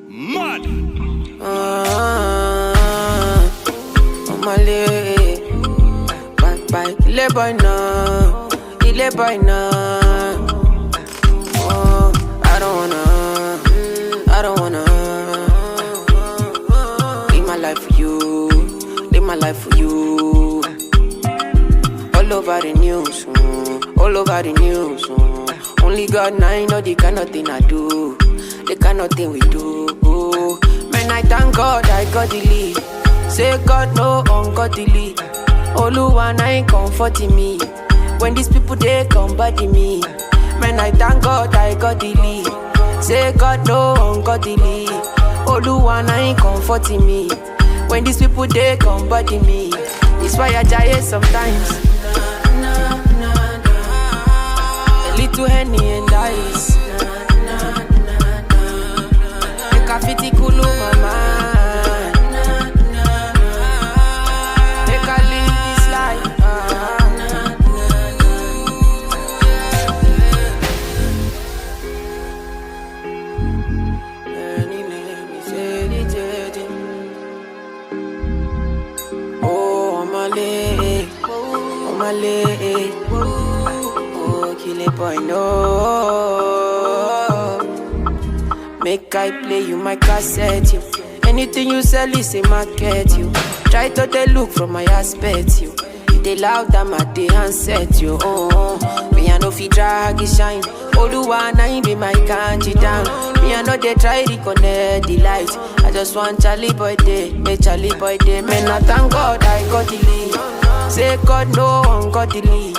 Mad. Omale, bye, ile boy now, Oh, I don't wanna live my life for you, live my life for you. All over the news, all over the news. Only God now I know the kind of thing I do, the kind of thing we do. Man, I thank God I got the lead. Say God no ungodly. Oluwa na ain't comforting me. When these people they come body me. Man, I thank God I got the lead. Say God no ungodly. Oluwa na ain't comforting me. When these people they come body me. It's why I die sometimes. A little Henny and ice. Make a fitty cool my mind. Make a live this life. Oh, Omale, oh, kill it boy, no. Make I play you my cassette, you. Anything you sell is a market, you. Try to they look from my aspect, you. They loud them at the handset, you. Me I know fi drag it shine. Oluwa na him be my kanji down. Me I know they try to connect the light. I just want Charlie boy day, make Charlie boy day. Man, I thank God I got the lead. Say God no ungodly.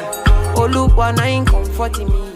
Oluwa na him comforting me.